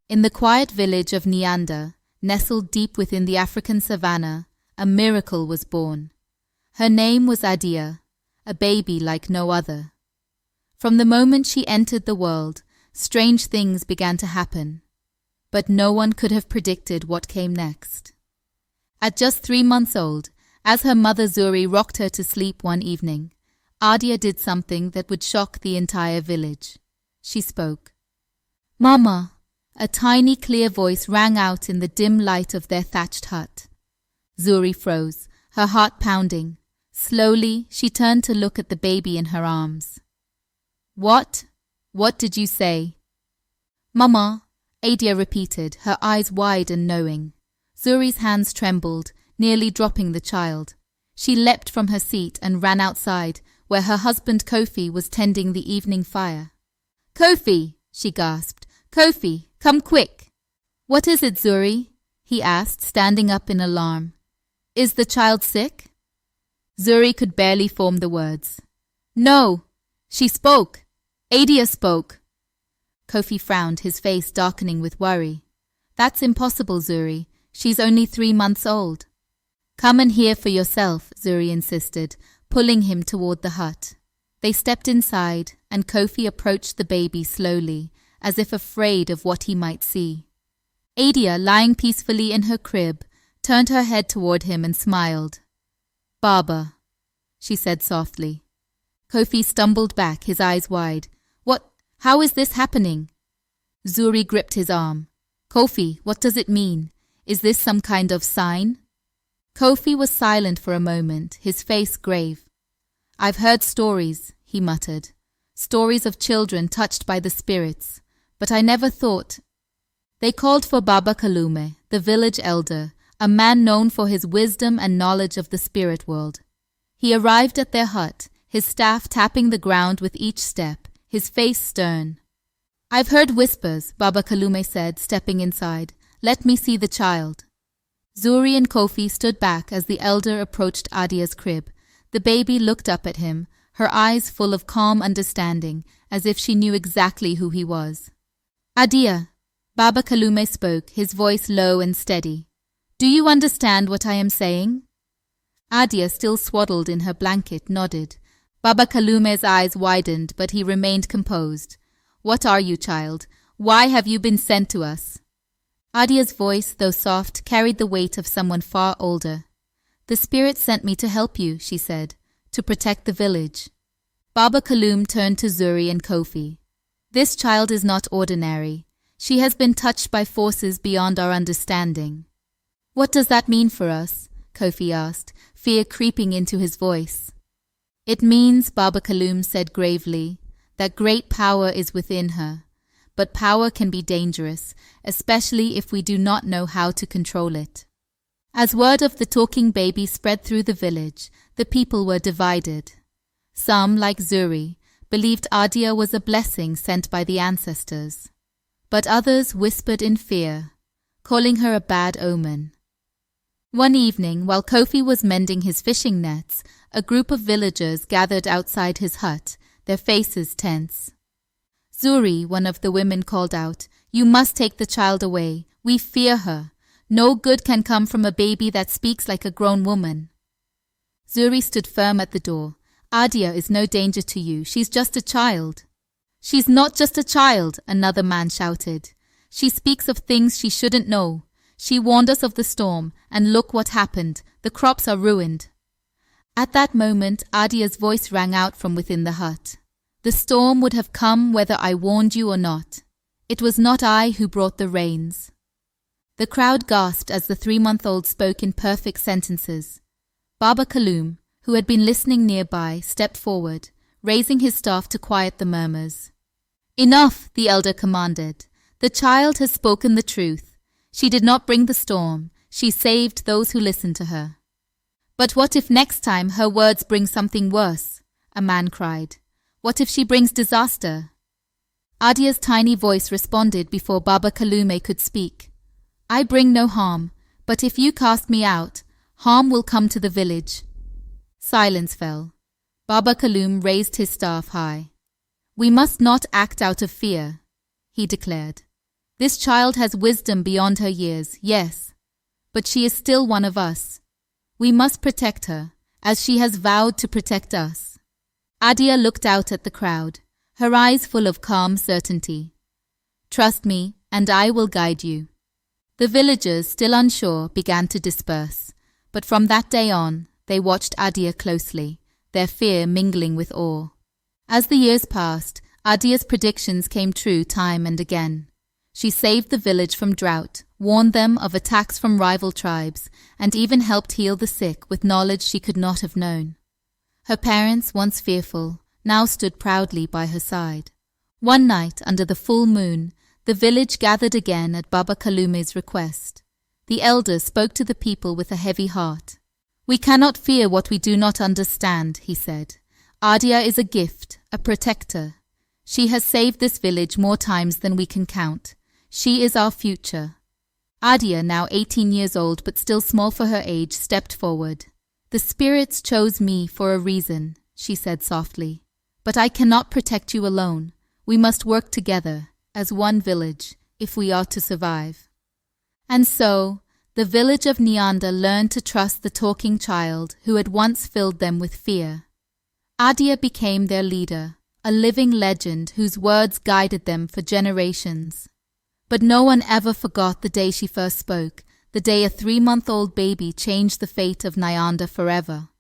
In the quiet village of Neander, nestled deep within the African savannah, a miracle was born. Her name was Adia, a baby like no other. From the moment she entered the world, strange things began to happen. But no one could have predicted what came next. At just 3 months old, as her mother Zuri rocked her to sleep one evening, Adia did something that would shock the entire village. She spoke. "Mama!" A tiny clear voice rang out in the dim light of their thatched hut. Zuri froze, her heart pounding. Slowly, she turned to look at the baby in her arms. "What? What did you say?" "Mama," Adia repeated, her eyes wide and knowing. Zuri's hands trembled, nearly dropping the child. She leapt from her seat and ran outside, where her husband Kofi was tending the evening fire. "Kofi!" she gasped. "Kofi, come quick!" "What is it, Zuri?" he asked, standing up in alarm. "Is the child sick?" Zuri could barely form the words. "No! She spoke! Adia spoke!" Kofi frowned, his face darkening with worry. "That's impossible, Zuri. She's only 3 months old." "Come and hear for yourself," Zuri insisted, pulling him toward the hut. They stepped inside, and Kofi approached the baby slowly, as if afraid of what he might see. Adia, lying peacefully in her crib, turned her head toward him and smiled. "Baba," she said softly. Kofi stumbled back, his eyes wide. "What? How is this happening?" Zuri gripped his arm. "Kofi, what does it mean? Is this some kind of sign?" Kofi was silent for a moment, his face grave. "I've heard stories," he muttered. "Stories of children touched by the spirits. But I never thought—" They called for Baba Kalume, the village elder, a man known for his wisdom and knowledge of the spirit world. He arrived at their hut, his staff tapping the ground with each step, his face stern. "I've heard whispers," Baba Kalume said, stepping inside. "Let me see the child." Zuri and Kofi stood back as the elder approached Adia's crib. The baby looked up at him, her eyes full of calm understanding, as if she knew exactly who he was. "Adia," Baba Kalume spoke, his voice low and steady. "Do you understand what I am saying?" Adia, still swaddled in her blanket, nodded. Baba Kalume's eyes widened, but he remained composed. "What are you, child? Why have you been sent to us?" Adia's voice, though soft, carried the weight of someone far older. "The spirit sent me to help you," she said, "to protect the village." Baba Kalume turned to Zuri and Kofi. "This child is not ordinary. She has been touched by forces beyond our understanding." "What does that mean for us?" Kofi asked, fear creeping into his voice. "It means," Baba Kalume said gravely, "that great power is within her. But power can be dangerous, especially if we do not know how to control it." As word of the talking baby spread through the village, the people were divided. Some, like Zuri, believed Adia was a blessing sent by the ancestors. But others whispered in fear, calling her a bad omen. One evening, while Kofi was mending his fishing nets, a group of villagers gathered outside his hut, their faces tense. "Zuri," one of the women called out, "you must take the child away. We fear her. No good can come from a baby that speaks like a grown woman." Zuri stood firm at the door. "Adia is no danger to you. She's just a child." "She's not just a child," another man shouted. "She speaks of things she shouldn't know. She warned us of the storm, and look what happened. The crops are ruined." At that moment, Adia's voice rang out from within the hut. "The storm would have come whether I warned you or not. It was not I who brought the rains." The crowd gasped as the 3-month-old spoke in perfect sentences. Baba Kalume, who had been listening nearby, stepped forward, raising his staff to quiet the murmurs. "Enough," the elder commanded. "The child has spoken the truth. She did not bring the storm. She saved those who listened to her." "But what if next time her words bring something worse?" a man cried. "What if she brings disaster?" Adia's tiny voice responded before Baba Kalume could speak. "I bring no harm, but if you cast me out, harm will come to the village." Silence fell. Baba Kalume raised his staff high. "We must not act out of fear," he declared. This child has wisdom beyond her years, yes, but she is still one of us. We must protect her, as she has vowed to protect us." Adia looked out at the crowd, her eyes full of calm certainty. "Trust me, and I will guide you." The villagers, still unsure, began to disperse, but from that day on, they watched Adia closely, their fear mingling with awe. As the years passed, Adia's predictions came true time and again. She saved the village from drought, warned them of attacks from rival tribes, and even helped heal the sick with knowledge she could not have known. Her parents, once fearful, now stood proudly by her side. One night, under the full moon, the village gathered again at Baba Kalume's request. The elder spoke to the people with a heavy heart. "We cannot fear what we do not understand," he said. "Adia is a gift, a protector. She has saved this village more times than we can count. She is our future." Adia, now 18 years old but still small for her age, stepped forward. "The spirits chose me for a reason," she said softly. "But I cannot protect you alone. We must work together, as one village, if we are to survive." And so, the village of Nyanda learned to trust the talking child who had once filled them with fear. Adia became their leader, a living legend whose words guided them for generations. But no one ever forgot the day she first spoke, the day a 3-month-old baby changed the fate of Nyanda forever.